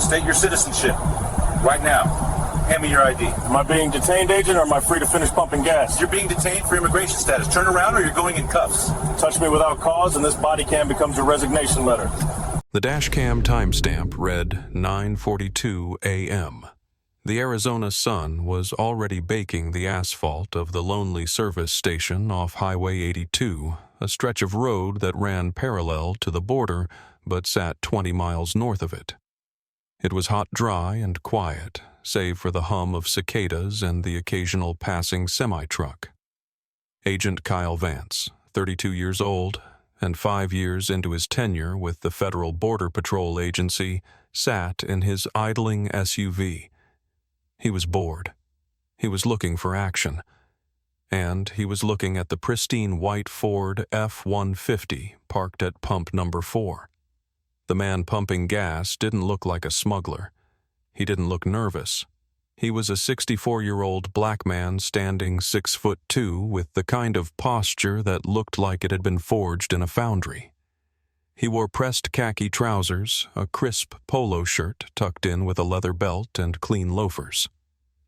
State your citizenship. Right now. Hand me your ID. Am I being detained, Agent, or am I free to finish pumping gas? You're being detained for immigration status. Turn around or you're going in cuffs. Touch me without cause and this body cam becomes your resignation letter. The dashcam timestamp read 9:42 a.m. The Arizona sun was already baking the asphalt of the lonely service station off Highway 82, a stretch of road that ran parallel to the border but sat 20 miles north of it. It was hot, dry, and quiet, save for the hum of cicadas and the occasional passing semi-truck. Agent Kyle Vance, 32 years old, and 5 years into his tenure with the Federal Border Patrol Agency, sat in his idling SUV. He was bored. He was looking for action. And he was looking at the pristine white Ford F-150 parked at pump number 4. The man pumping gas didn't look like a smuggler. He didn't look nervous. He was a 64-year-old black man standing 6'2" with the kind of posture that looked like it had been forged in a foundry. He wore pressed khaki trousers, a crisp polo shirt tucked in with a leather belt and clean loafers.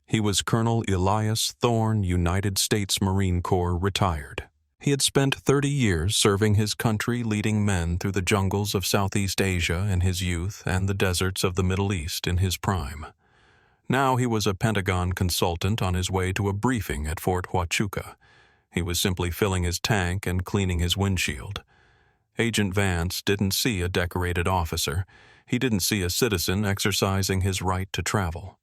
He was Colonel Elias Thorne, United States Marine Corps, retired. He had spent 30 years serving his country leading men through the jungles of Southeast Asia in his youth and the deserts of the Middle East in his prime. Now he was a Pentagon consultant on his way to a briefing at Fort Huachuca. He was simply filling his tank and cleaning his windshield. Agent Vance didn't see a decorated officer. He didn't see a citizen exercising his right to travel.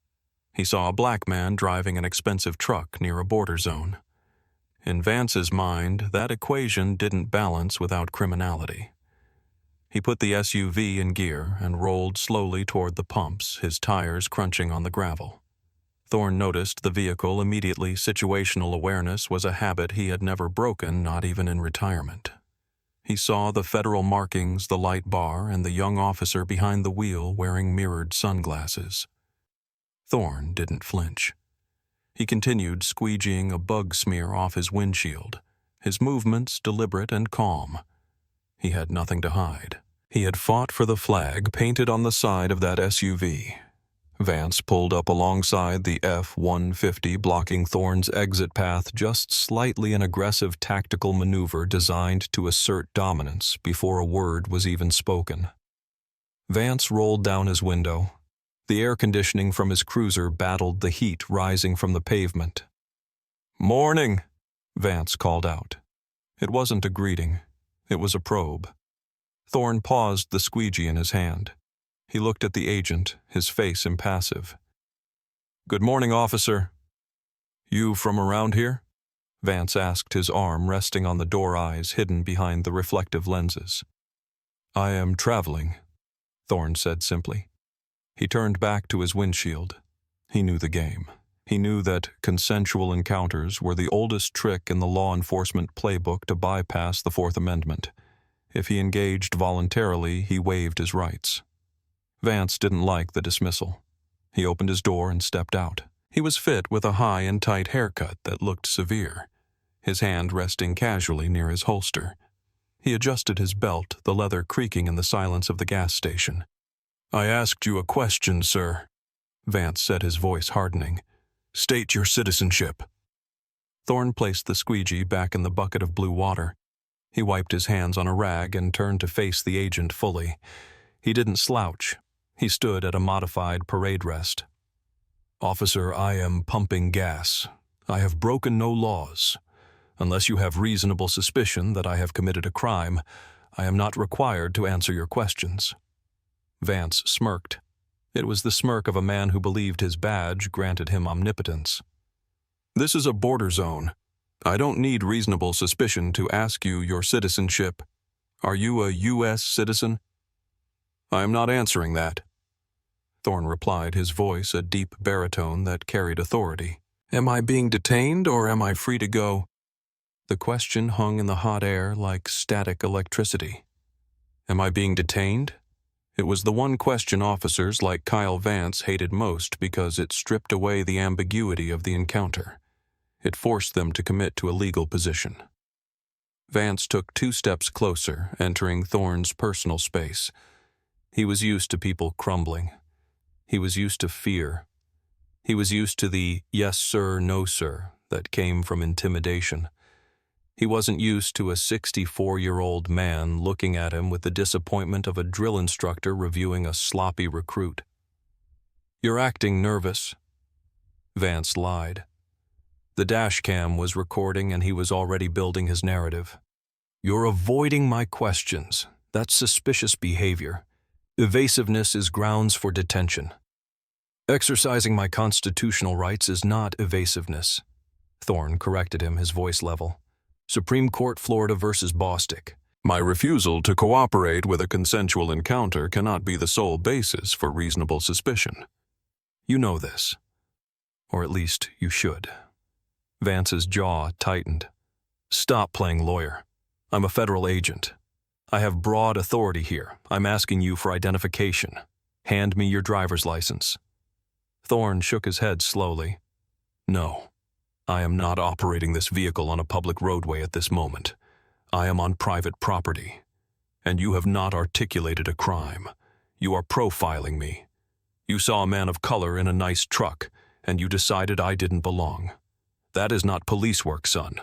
He saw a black man driving an expensive truck near a border zone. In Vance's mind, that equation didn't balance without criminality. He put the SUV in gear and rolled slowly toward the pumps, his tires crunching on the gravel. Thorne noticed the vehicle immediately. Situational awareness was a habit he had never broken, not even in retirement. He saw the federal markings, the light bar, and the young officer behind the wheel wearing mirrored sunglasses. Thorne didn't flinch. He continued squeegeeing a bug smear off his windshield, his movements deliberate and calm. He had nothing to hide. He had fought for the flag painted on the side of that SUV. Vance pulled up alongside the F-150, blocking Thorne's exit path just slightly, an aggressive tactical maneuver designed to assert dominance before a word was even spoken. Vance rolled down his window. The air conditioning from his cruiser battled the heat rising from the pavement. "Morning," Vance called out. It wasn't a greeting. It was a probe. Thorne paused the squeegee in his hand. He looked at the agent, his face impassive. "Good morning, officer." "You from around here?" Vance asked, his arm resting on the door eyes hidden behind the reflective lenses. "I am traveling," Thorne said simply. He turned back to his windshield. He knew the game. He knew that consensual encounters were the oldest trick in the law enforcement playbook to bypass the Fourth Amendment. If he engaged voluntarily, he waived his rights. Vance didn't like the dismissal. He opened his door and stepped out. He was fit with a high and tight haircut that looked severe, his hand resting casually near his holster. He adjusted his belt, the leather creaking in the silence of the gas station. "I asked you a question, sir," Vance said, his voice hardening. "State your citizenship." Thorne placed the squeegee back in the bucket of blue water. He wiped his hands on a rag and turned to face the agent fully. He didn't slouch. He stood at a modified parade rest. "Officer, I am pumping gas. I have broken no laws. Unless you have reasonable suspicion that I have committed a crime, I am not required to answer your questions." Vance smirked. It was the smirk of a man who believed his badge granted him omnipotence. "This is a border zone. I don't need reasonable suspicion to ask you your citizenship. Are you a U.S. citizen?" "I am not answering that," Thorne replied, his voice a deep baritone that carried authority. "Am I being detained or am I free to go?" The question hung in the hot air like static electricity. Am I being detained? It was the one question officers like Kyle Vance hated most because it stripped away the ambiguity of the encounter. It forced them to commit to a legal position. Vance took 2 steps closer, entering Thorne's personal space. He was used to people crumbling. He was used to fear. He was used to the yes sir, no sir that came from intimidation. He wasn't used to a 64-year-old man looking at him with the disappointment of a drill instructor reviewing a sloppy recruit. "You're acting nervous." Vance lied. The dash cam was recording and he was already building his narrative. "You're avoiding my questions. That's suspicious behavior. Evasiveness is grounds for detention." "Exercising my constitutional rights is not evasiveness," Thorne corrected him, his voice level. "Supreme Court, Florida versus Bostick. My refusal to cooperate with a consensual encounter cannot be the sole basis for reasonable suspicion. You know this. Or at least you should." Vance's jaw tightened. "Stop playing lawyer. I'm a federal agent. I have broad authority here. I'm asking you for identification. Hand me your driver's license." Thorne shook his head slowly. "No, I am not operating this vehicle on a public roadway at this moment. I am on private property. And you have not articulated a crime. You are profiling me. You saw a man of color in a nice truck, and you decided I didn't belong. That is not police work, son.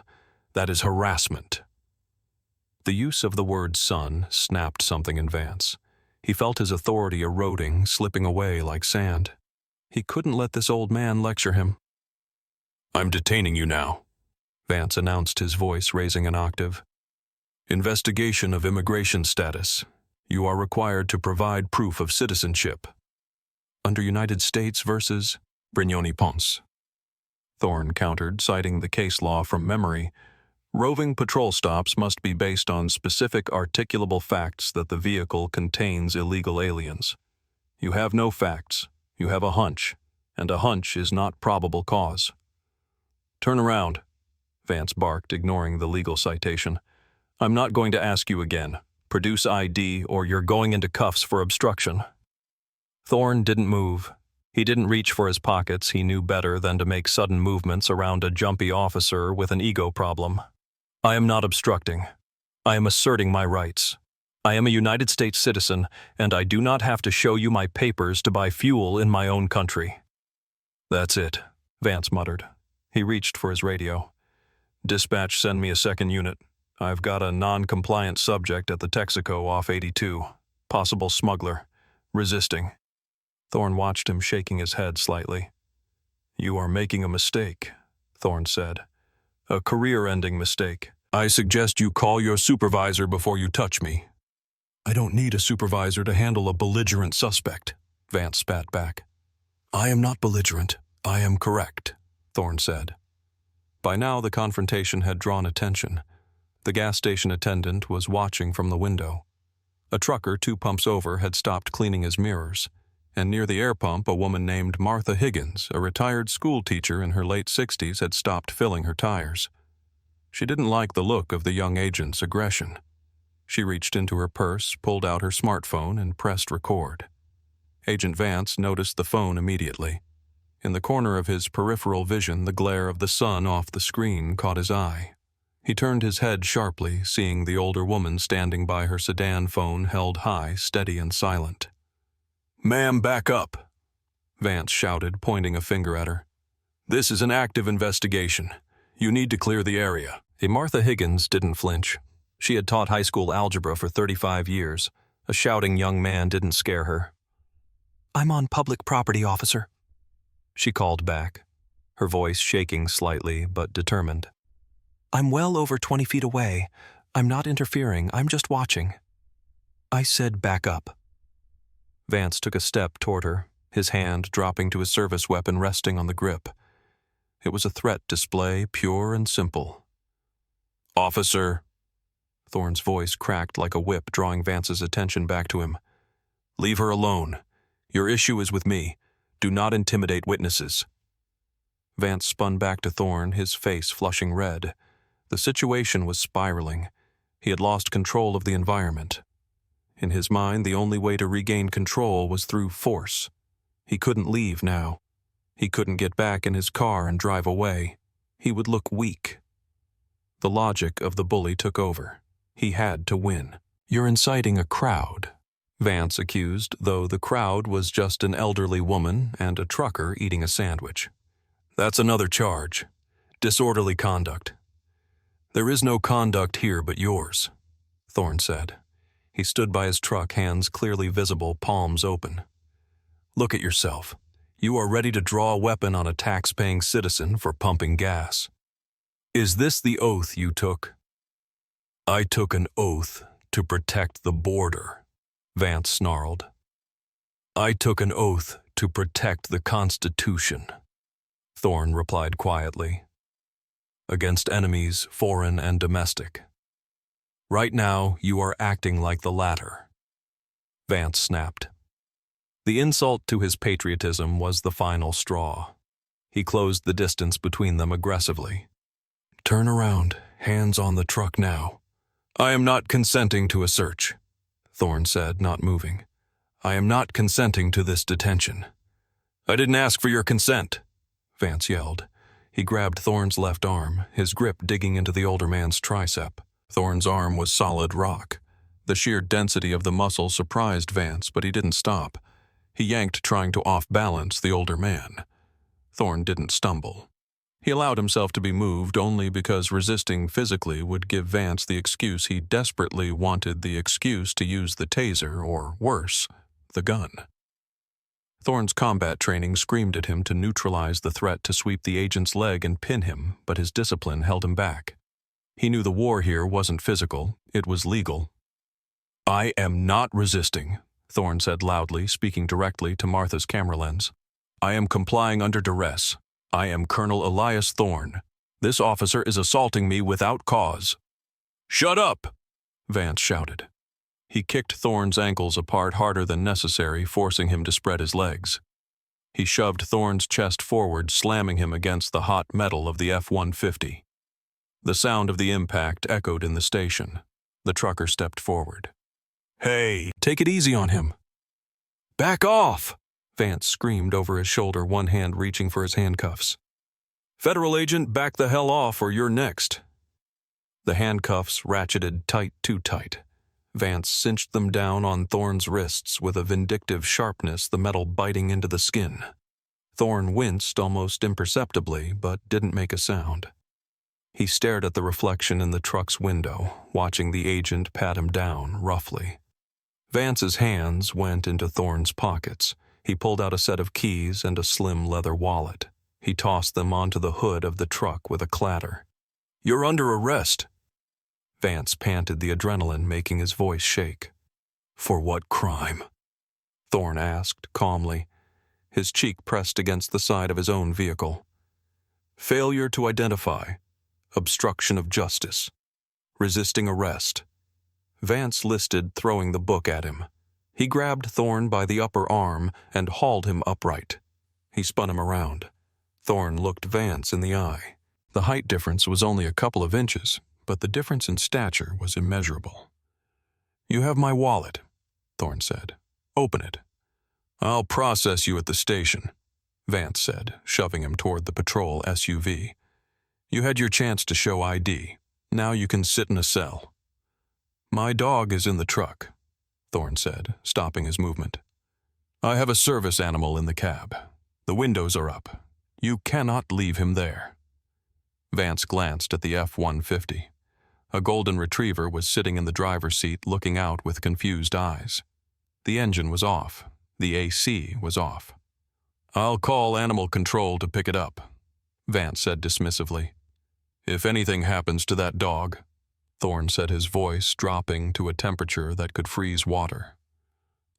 That is harassment." The use of the word son snapped something in Vance. He felt his authority eroding, slipping away like sand. He couldn't let this old man lecture him. "I'm detaining you now," Vance announced, his voice raising an octave. "Investigation of immigration status. You are required to provide proof of citizenship." "Under United States versus Brignoni Ponce," Thorne countered, citing the case law from memory. "Roving patrol stops must be based on specific articulable facts that the vehicle contains illegal aliens. You have no facts. You have a hunch, and a hunch is not probable cause." "Turn around," Vance barked, ignoring the legal citation. "I'm not going to ask you again. Produce ID or you're going into cuffs for obstruction." Thorne didn't move. He didn't reach for his pockets. He knew better than to make sudden movements around a jumpy officer with an ego problem. "I am not obstructing. I am asserting my rights. I am a United States citizen, and I do not have to show you my papers to buy fuel in my own country." "That's it," Vance muttered. He reached for his radio. "Dispatch, send me a second unit. I've got a non-compliant subject at the Texaco off 82. Possible smuggler. Resisting." Thorne watched him, shaking his head slightly. "You are making a mistake," Thorne said. "A career-ending mistake. I suggest you call your supervisor before you touch me." "I don't need a supervisor to handle a belligerent suspect," Vance spat back. "I am not belligerent. I am correct," Thorne said. By now the confrontation had drawn attention. The gas station attendant was watching from the window. A trucker 2 pumps over had stopped cleaning his mirrors, and near the air pump a woman named Martha Higgins, a retired school teacher in her late 60s, had stopped filling her tires. She didn't like the look of the young agent's aggression. She reached into her purse, pulled out her smartphone, and pressed record. Agent Vance noticed the phone immediately. In the corner of his peripheral vision, the glare of the sun off the screen caught his eye. He turned his head sharply, seeing the older woman standing by her sedan phone held high, steady and silent. "Ma'am, back up," Vance shouted, pointing a finger at her. "This is an active investigation. You need to clear the area." Martha Higgins didn't flinch. She had taught high school algebra for 35 years. A shouting young man didn't scare her. "I'm on public property, officer," she called back, her voice shaking slightly but determined. "I'm well over 20 feet away. I'm not interfering. I'm just watching." "I said back up." Vance took a step toward her, his hand dropping to his service weapon resting on the grip. It was a threat display, pure and simple. "Officer," Thorne's voice cracked like a whip, drawing Vance's attention back to him. "Leave her alone. Your issue is with me. Do not intimidate witnesses." Vance spun back to Thorne, his face flushing red. The situation was spiraling. He had lost control of the environment. In his mind, the only way to regain control was through force. He couldn't leave now. He couldn't get back in his car and drive away. He would look weak. The logic of the bully took over. He had to win. "You're inciting a crowd," Vance accused, though the crowd was just an elderly woman and a trucker eating a sandwich. That's another charge. Disorderly conduct. There is no conduct here but yours, Thorne said. He stood by his truck, hands clearly visible, palms open. Look at yourself. You are ready to draw a weapon on a tax-paying citizen for pumping gas. Is this the oath you took? I took an oath to protect the border, Vance snarled. I took an oath to protect the Constitution, Thorne replied quietly. Against enemies, foreign and domestic. Right now, you are acting like the latter. Vance snapped. The insult to his patriotism was the final straw. He closed the distance between them aggressively. Turn around, hands on the truck now. I am not consenting to a search, Thorne said, not moving. I am not consenting to this detention. I didn't ask for your consent, Vance yelled. He grabbed Thorne's left arm, his grip digging into the older man's tricep. Thorne's arm was solid rock. The sheer density of the muscle surprised Vance, but he didn't stop. He yanked, trying to off-balance the older man. Thorne didn't stumble. He allowed himself to be moved only because resisting physically would give Vance the excuse he desperately wanted, the excuse to use the taser, or worse, the gun. Thorne's combat training screamed at him to neutralize the threat to sweep the agent's leg and pin him, but his discipline held him back. He knew the war here wasn't physical, it was legal. I am not resisting, Thorne said loudly, speaking directly to Martha's camera lens. I am complying under duress. I am Colonel Elias Thorne. This officer is assaulting me without cause. Shut up! Vance shouted. He kicked Thorne's ankles apart harder than necessary, forcing him to spread his legs. He shoved Thorne's chest forward, slamming him against the hot metal of the F-150. The sound of the impact echoed in the station. The trucker stepped forward. Hey, take it easy on him. Back off! Vance screamed over his shoulder, one hand reaching for his handcuffs. Federal agent, back the hell off or you're next. The handcuffs ratcheted tight, too tight. Vance cinched them down on Thorne's wrists with a vindictive sharpness, the metal biting into the skin. Thorne winced almost imperceptibly, but didn't make a sound. He stared at the reflection in the truck's window, watching the agent pat him down roughly. Vance's hands went into Thorne's pockets. He pulled out a set of keys and a slim leather wallet. He tossed them onto the hood of the truck with a clatter. You're under arrest. Vance panted, the adrenaline making his voice shake. For what crime? Thorne asked calmly, his cheek pressed against the side of his own vehicle. Failure to identify. Obstruction of justice. Resisting arrest. Vance listed, throwing the book at him. He grabbed Thorne by the upper arm and hauled him upright. He spun him around. Thorne looked Vance in the eye. The height difference was only a couple of inches, but the difference in stature was immeasurable. You have my wallet, Thorne said. Open it. I'll process you at the station, Vance said, shoving him toward the patrol SUV. You had your chance to show ID. Now you can sit in a cell. My dog is in the truck, Thorne said, stopping his movement. I have a service animal in the cab. The windows are up. You cannot leave him there. Vance glanced at the F-150. A golden retriever was sitting in the driver's seat, looking out with confused eyes. The engine was off. The AC was off. I'll call animal control to pick it up, Vance said dismissively. If anything happens to that dog, Thorne said, his voice dropping to a temperature that could freeze water,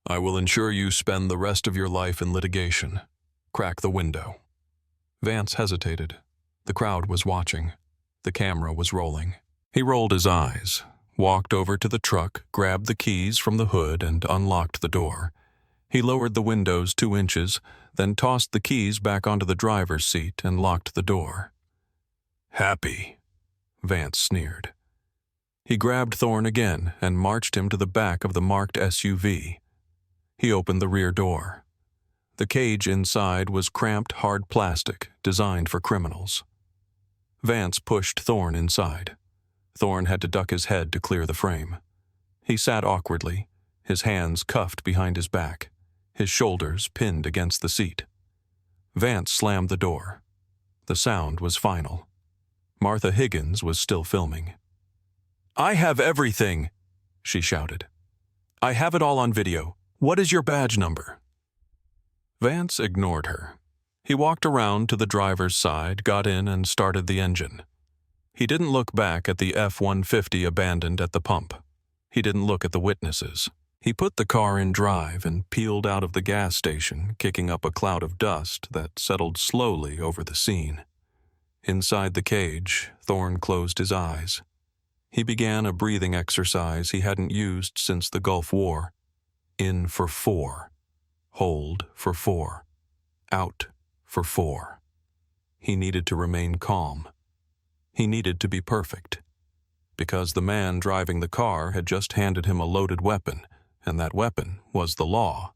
I will ensure you spend the rest of your life in litigation. Crack the window. Vance hesitated. The crowd was watching. The camera was rolling. He rolled his eyes, walked over to the truck, grabbed the keys from the hood, and unlocked the door. He lowered the windows 2 inches, then tossed the keys back onto the driver's seat and locked the door. Happy, Vance sneered. He grabbed Thorne again and marched him to the back of the marked SUV. He opened the rear door. The cage inside was cramped hard plastic, designed for criminals. Vance pushed Thorne inside. Thorne had to duck his head to clear the frame. He sat awkwardly, his hands cuffed behind his back, his shoulders pinned against the seat. Vance slammed the door. The sound was final. Martha Higgins was still filming. "I have everything," she shouted. "I have it all on video. What is your badge number?" Vance ignored her. He walked around to the driver's side, got in, and started the engine. He didn't look back at the F-150 abandoned at the pump. He didn't look at the witnesses. He put the car in drive and peeled out of the gas station, kicking up a cloud of dust that settled slowly over the scene. Inside the cage, Thorne closed his eyes. He began a breathing exercise he hadn't used since the Gulf War. In for 4. Hold for 4. Out for 4. He needed to remain calm. He needed to be perfect. Because the man driving the car had just handed him a loaded weapon, and that weapon was the law.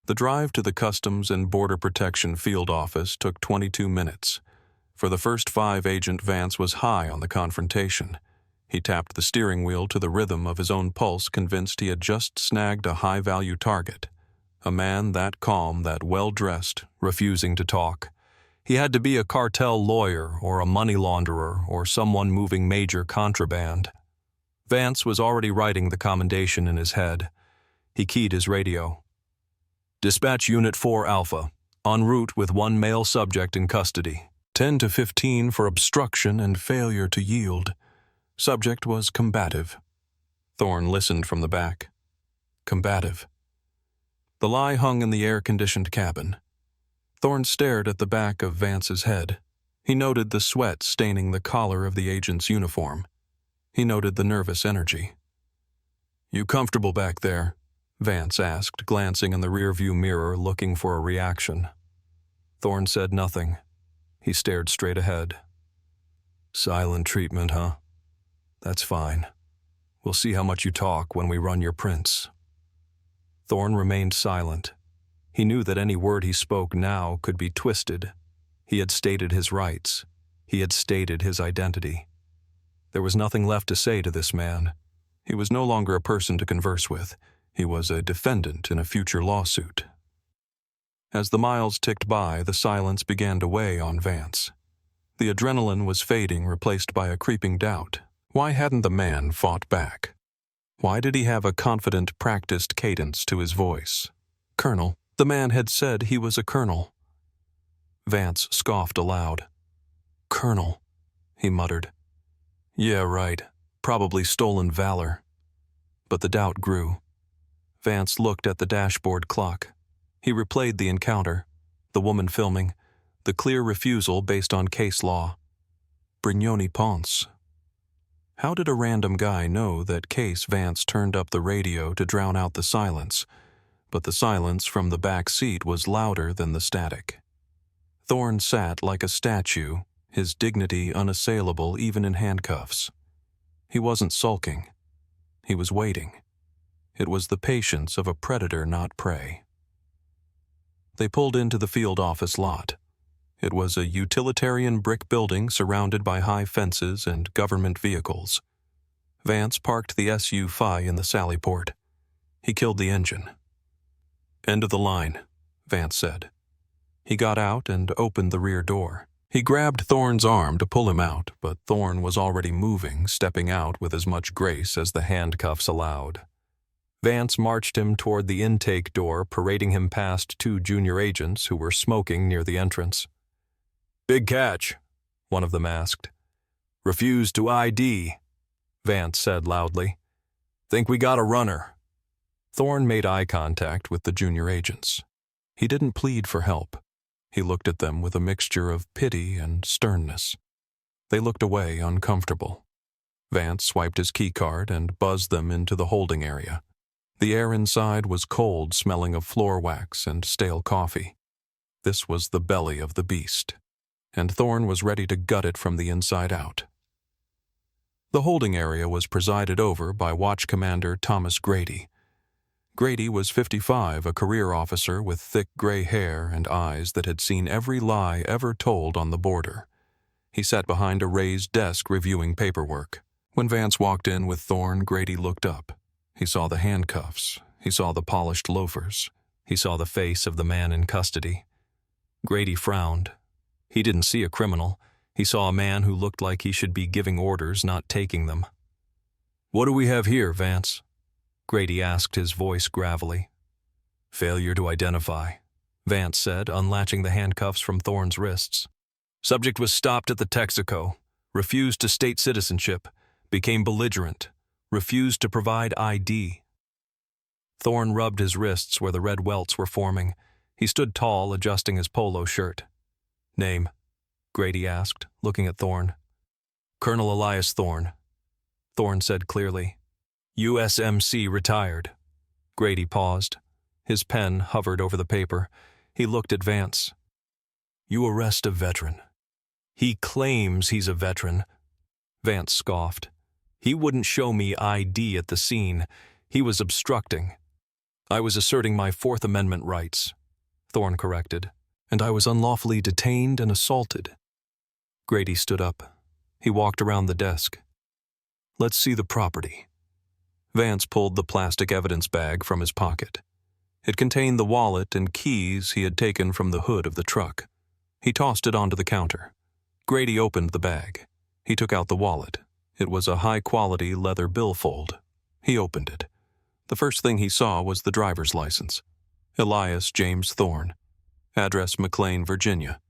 The drive to the Customs and Border Protection field office took 22 minutes. For the first 5, Agent Vance was high on the confrontation. He tapped the steering wheel to the rhythm of his own pulse, convinced he had just snagged a high-value target. A man that calm, that well-dressed, refusing to talk. He had to be a cartel lawyer or a money launderer or someone moving major contraband. Vance was already writing the commendation in his head. He keyed his radio. "Dispatch Unit 4 Alpha, en route with 1 male subject in custody. 10 to 15 for obstruction and failure to yield. Subject was combative." Thorne listened from the back. Combative. The lie hung in the air-conditioned cabin. Thorne stared at the back of Vance's head. He noted the sweat staining the collar of the agent's uniform. He noted the nervous energy. "You comfortable back there?" Vance asked, glancing in the rearview mirror looking for a reaction. Thorne said nothing. He stared straight ahead. "Silent treatment, huh? That's fine. We'll see how much you talk when we run your prints." Thorne remained silent. He knew that any word he spoke now could be twisted. He had stated his rights. He had stated his identity. There was nothing left to say to this man. He was no longer a person to converse with. He was a defendant in a future lawsuit. As the miles ticked by, the silence began to weigh on Vance. The adrenaline was fading, replaced by a creeping doubt. Why hadn't the man fought back? Why did he have a confident, practiced cadence to his voice? "Colonel." The man had said he was a colonel. Vance scoffed aloud. "Colonel," he muttered. "Yeah, right. Probably stolen valor." But the doubt grew. Vance looked at the dashboard clock. He replayed the encounter, the woman filming, the clear refusal based on case law. Brignoni Ponce. How did a random guy know that Case Vance turned up the radio to drown out the silence, but the silence from the back seat was louder than the static? Thorne sat like a statue, his dignity unassailable even in handcuffs. He wasn't sulking. He was waiting. It was the patience of a predator, not prey. They pulled into the field office lot. It was a utilitarian brick building surrounded by high fences and government vehicles. Vance parked the SU-5 in the sallyport. He killed the engine. "End of the line," Vance said. He got out and opened the rear door. He grabbed Thorne's arm to pull him out, but Thorne was already moving, stepping out with as much grace as the handcuffs allowed. Vance marched him toward the intake door, parading him past 2 junior agents who were smoking near the entrance. "Big catch," one of them asked. "Refused to ID," Vance said loudly. "Think we got a runner." Thorne made eye contact with the junior agents. He didn't plead for help. He looked at them with a mixture of pity and sternness. They looked away, uncomfortable. Vance swiped his keycard and buzzed them into the holding area. The air inside was cold, smelling of floor wax and stale coffee. This was the belly of the beast, and Thorne was ready to gut it from the inside out. The holding area was presided over by Watch Commander Thomas Grady. Grady was 55, a career officer with thick gray hair and eyes that had seen every lie ever told on the border. He sat behind a raised desk reviewing paperwork. When Vance walked in with Thorne, Grady looked up. He saw the handcuffs. He saw the polished loafers. He saw the face of the man in custody. Grady frowned. He didn't see a criminal. He saw a man who looked like he should be giving orders, not taking them. "What do we have here, Vance?" Grady asked, his voice gravelly. "Failure to identify," Vance said, unlatching the handcuffs from Thorne's wrists. "Subject was stopped at the Texaco, refused to state citizenship, became belligerent, refused to provide ID." Thorne rubbed his wrists where the red welts were forming. He stood tall, adjusting his polo shirt. "Name?" Grady asked, looking at Thorne. "Colonel Elias Thorne," Thorne said clearly. "USMC retired." Grady paused. His pen hovered over the paper. He looked at Vance. "You arrest a veteran." "He claims he's a veteran." Vance scoffed. "He wouldn't show me ID at the scene. He was obstructing." "I was asserting my Fourth Amendment rights," Thorne corrected, "and I was unlawfully detained and assaulted." Grady stood up. He walked around the desk. "Let's see the property." Vance pulled the plastic evidence bag from his pocket. It contained the wallet and keys he had taken from the hood of the truck. He tossed it onto the counter. Grady opened the bag. He took out the wallet. It was a high-quality leather billfold. He opened it. The first thing he saw was the driver's license. Elias James Thorne. Address McLean, Virginia.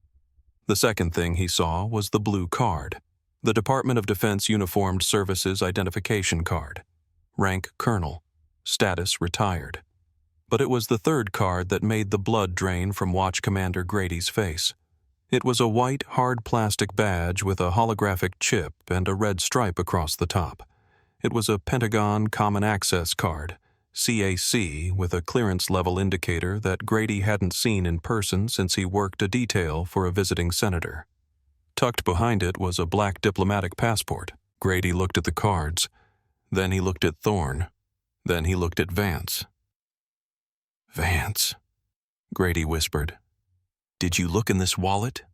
The second thing he saw was the blue card. The Department of Defense Uniformed Services Identification Card. Rank Colonel. Status retired. But it was the third card that made the blood drain from Watch Commander Grady's face. It was a white, hard plastic badge with a holographic chip and a red stripe across the top. It was a Pentagon Common Access card, CAC, with a clearance level indicator that Grady hadn't seen in person since he worked a detail for a visiting senator. Tucked behind it was a black diplomatic passport. Grady looked at the cards. Then he looked at Thorne. Then he looked at Vance. "Vance," Grady whispered. "Did you look in this wallet?"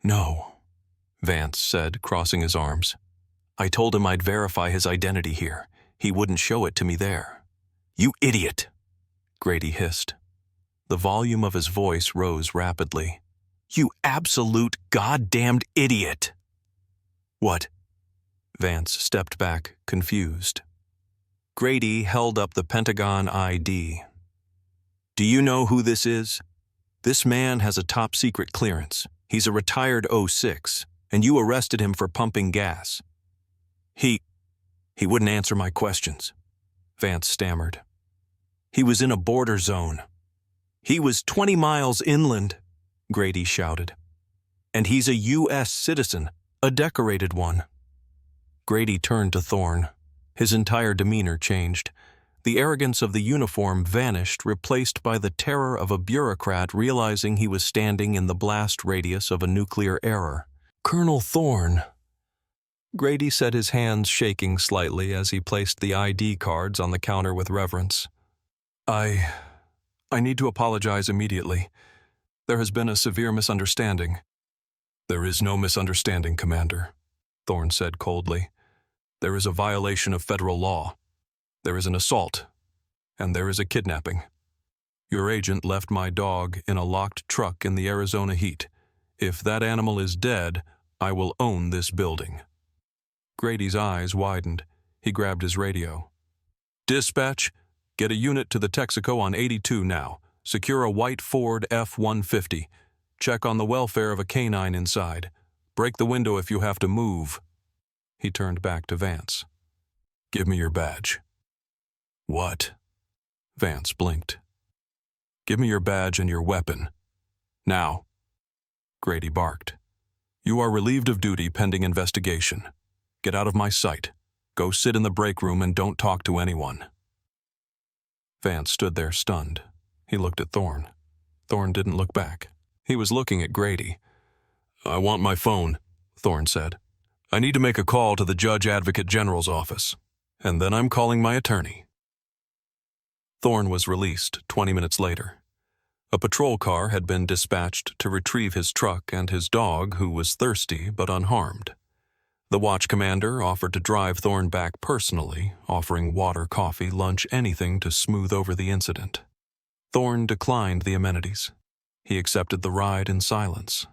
"No," Vance said, crossing his arms. "I told him I'd verify his identity here. He wouldn't show it to me there." "You idiot!" Grady hissed. The volume of his voice rose rapidly. "You absolute goddamned idiot!" "What?" Vance stepped back, confused. Grady held up the Pentagon ID. "Do you know who this is? This man has a top-secret clearance. He's a retired 06, and you arrested him for pumping gas." He wouldn't answer my questions," Vance stammered. "He was in a border zone." "He was 20 miles inland," Grady shouted. "And he's a U.S. citizen, a decorated one." Grady turned to Thorne. His entire demeanor changed. The arrogance of the uniform vanished, replaced by the terror of a bureaucrat realizing he was standing in the blast radius of a nuclear error. "Colonel Thorne." Grady said, his hands shaking slightly as he placed the ID cards on the counter with reverence. I need to apologize immediately. There has been a severe misunderstanding." "There is no misunderstanding, Commander," Thorne said coldly. "There is a violation of federal law. There is an assault, and there is a kidnapping. Your agent left my dog in a locked truck in the Arizona heat. If that animal is dead, I will own this building." Grady's eyes widened. He grabbed his radio. "Dispatch, get a unit to the Texaco on 82 now. Secure a white Ford F-150. Check on the welfare of a canine inside. Break the window if you have to move." He turned back to Vance. "Give me your badge." "What?" Vance blinked. "Give me your badge and your weapon. Now." Grady barked. "You are relieved of duty pending investigation. Get out of my sight. Go sit in the break room and don't talk to anyone." Vance stood there stunned. He looked at Thorne. Thorne didn't look back. He was looking at Grady. "I want my phone," Thorne said. "I need to make a call to the Judge Advocate General's office, and then I'm calling my attorney." Thorne was released 20 minutes later. A patrol car had been dispatched to retrieve his truck and his dog, who was thirsty but unharmed. The watch commander offered to drive Thorne back personally, offering water, coffee, lunch, anything to smooth over the incident. Thorne declined the amenities. He accepted the ride in silence.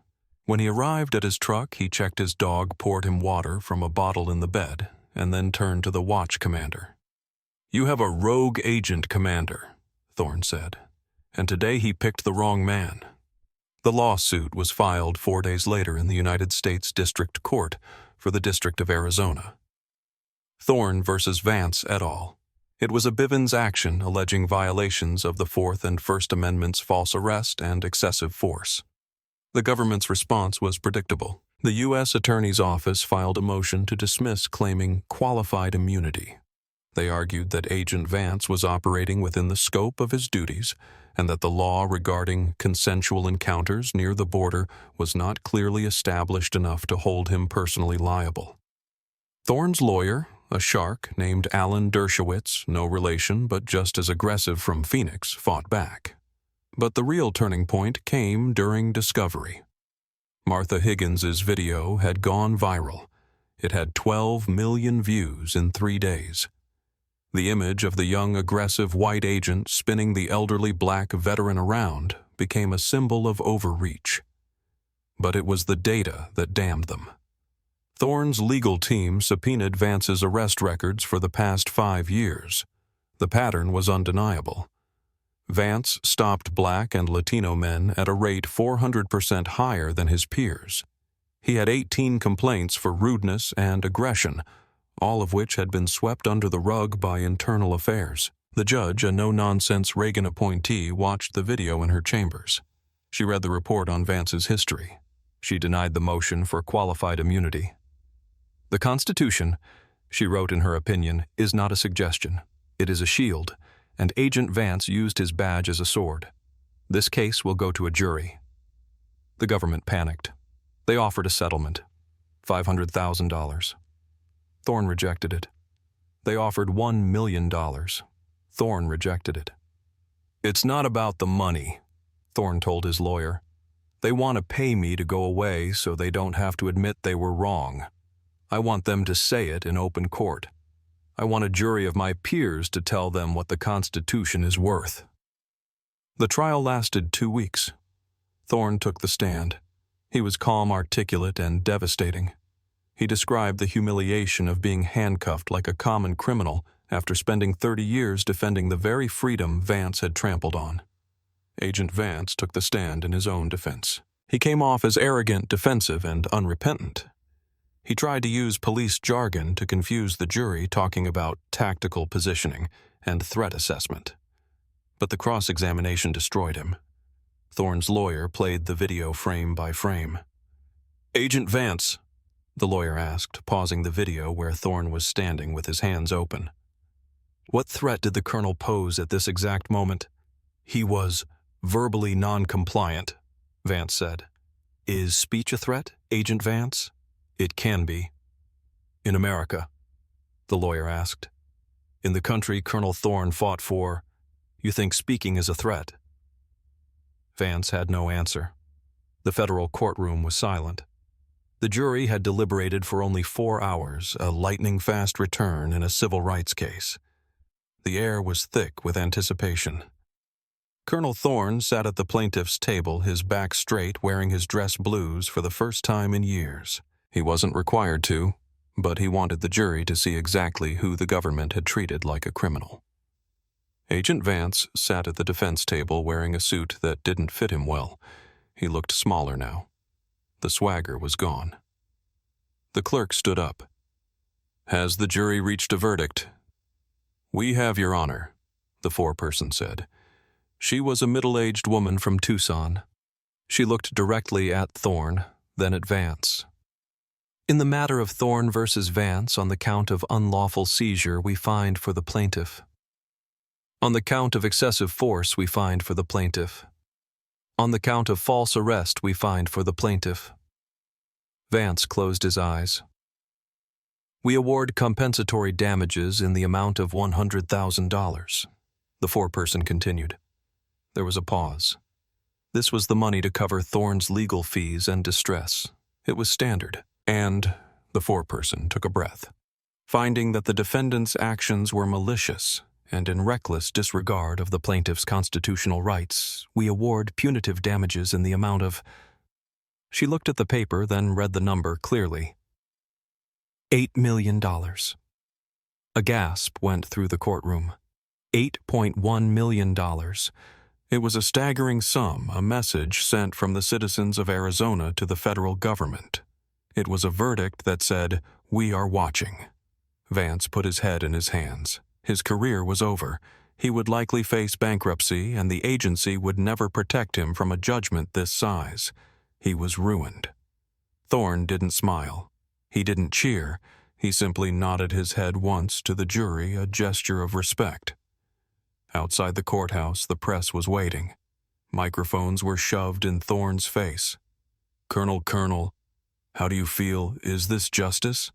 When he arrived at his truck, he checked his dog, poured him water from a bottle in the bed, and then turned to the watch commander. "You have a rogue agent, Commander," Thorne said, "and today he picked the wrong man." The lawsuit was filed 4 days later in the United States District Court for the District of Arizona. Thorne versus Vance et al. It was a Bivens action alleging violations of the Fourth and First Amendments' false arrest and excessive force. The government's response was predictable. The U.S. Attorney's Office filed a motion to dismiss, claiming qualified immunity. They argued that Agent Vance was operating within the scope of his duties and that the law regarding consensual encounters near the border was not clearly established enough to hold him personally liable. Thorne's lawyer, a shark named Alan Dershowitz, no relation but just as aggressive from Phoenix, fought back. But the real turning point came during discovery. Martha Higgins's video had gone viral. It had 12 million views in 3 days. The image of the young, aggressive white agent spinning the elderly black veteran around became a symbol of overreach. But it was the data that damned them. Thorne's legal team subpoenaed Vance's arrest records for the past 5 years. The pattern was undeniable. Vance stopped Black and Latino men at a rate 400% higher than his peers. He had 18 complaints for rudeness and aggression, all of which had been swept under the rug by internal affairs. The judge, a no-nonsense Reagan appointee, watched the video in her chambers. She read the report on Vance's history. She denied the motion for qualified immunity. "The Constitution," she wrote in her opinion, "is not a suggestion. It is a shield, and Agent Vance used his badge as a sword. This case will go to a jury." The government panicked. They offered a settlement, $500,000. Thorne rejected it. They offered $1 million. Thorne rejected it. "It's not about the money," Thorne told his lawyer. "They want to pay me to go away so they don't have to admit they were wrong. I want them to say it in open court. I want a jury of my peers to tell them what the Constitution is worth." The trial lasted 2 weeks. Thorne took the stand. He was calm, articulate, and devastating. He described the humiliation of being handcuffed like a common criminal after spending 30 years defending the very freedom Vance had trampled on. Agent Vance took the stand in his own defense. He came off as arrogant, defensive, and unrepentant. He tried to use police jargon to confuse the jury, talking about tactical positioning and threat assessment. But the cross-examination destroyed him. Thorne's lawyer played the video frame by frame. "Agent Vance," the lawyer asked, pausing the video where Thorne was standing with his hands open, "what threat did the colonel pose at this exact moment?" "He was verbally non-compliant," Vance said. "Is speech a threat, Agent Vance?" "It can be." "In America?" the lawyer asked. "In the country Colonel Thorne fought for, you think speaking is a threat?" Vance had no answer. The federal courtroom was silent. The jury had deliberated for only 4 hours, a lightning-fast return in a civil rights case. The air was thick with anticipation. Colonel Thorne sat at the plaintiff's table, his back straight, wearing his dress blues for the first time in years. He wasn't required to, but he wanted the jury to see exactly who the government had treated like a criminal. Agent Vance sat at the defense table wearing a suit that didn't fit him well. He looked smaller now. The swagger was gone. The clerk stood up. "Has the jury reached a verdict?" "We have, Your Honor," the foreperson said. She was a middle-aged woman from Tucson. She looked directly at Thorne, then at Vance. "In the matter of Thorne versus Vance, on the count of unlawful seizure, we find for the plaintiff. On the count of excessive force, we find for the plaintiff. On the count of false arrest, we find for the plaintiff." Vance closed his eyes. "We award compensatory damages in the amount of $100,000, the foreperson continued. There was a pause. This was the money to cover Thorne's legal fees and distress. It was standard. "And The foreperson took a breath. Finding that the defendant's actions were malicious and in reckless disregard of the plaintiff's constitutional rights, we award punitive damages in the amount of... She looked at the paper, then read the number clearly. $8 million. A gasp went through the courtroom. $8.1 million. It was a staggering sum, a message sent from the citizens of Arizona to the federal government. It was a verdict that said, "We are watching." Vance put his head in his hands. His career was over. He would likely face bankruptcy, and the agency would never protect him from a judgment this size. He was ruined. Thorne didn't smile. He didn't cheer. He simply nodded his head once to the jury, a gesture of respect. Outside the courthouse, the press was waiting. Microphones were shoved in Thorne's face. Colonel, how do you feel? Is this justice?"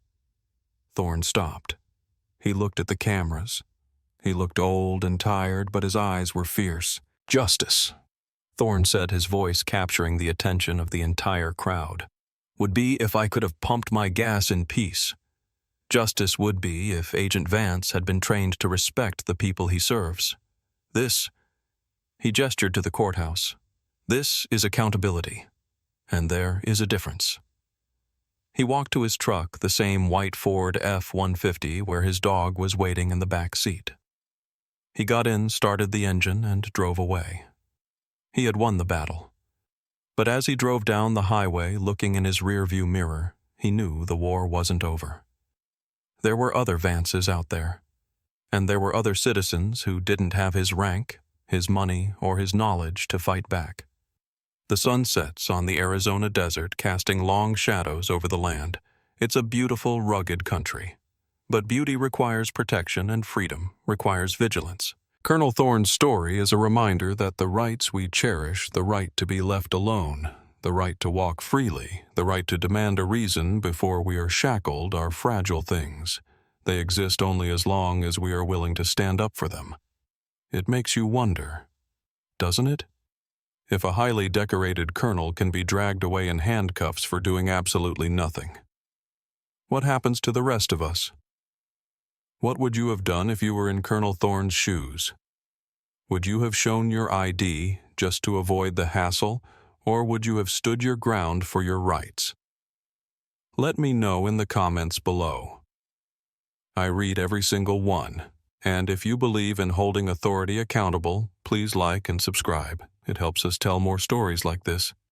Thorne stopped. He looked at the cameras. He looked old and tired, but his eyes were fierce. "Justice," Thorne said, his voice capturing the attention of the entire crowd, "would be if I could have pumped my gas in peace. Justice would be if Agent Vance had been trained to respect the people he serves. This," he gestured to the courthouse, "this is accountability, and there is a difference." He walked to his truck, the same white Ford F-150, where his dog was waiting in the back seat. He got in, started the engine, and drove away. He had won the battle. But as he drove down the highway, looking in his rearview mirror, he knew the war wasn't over. There were other Vances out there, and there were other citizens who didn't have his rank, his money, or his knowledge to fight back. The sun sets on the Arizona desert, casting long shadows over the land. It's a beautiful, rugged country. But beauty requires protection, and freedom requires vigilance. Colonel Thorne's story is a reminder that the rights we cherish, the right to be left alone, the right to walk freely, the right to demand a reason before we are shackled, are fragile things. They exist only as long as we are willing to stand up for them. It makes you wonder, doesn't it? If a highly decorated colonel can be dragged away in handcuffs for doing absolutely nothing, what happens to the rest of us? What would you have done if you were in Colonel Thorne's shoes? Would you have shown your ID just to avoid the hassle, or would you have stood your ground for your rights? Let me know in the comments below. I read every single one, and if you believe in holding authority accountable, please like and subscribe. It helps us tell more stories like this.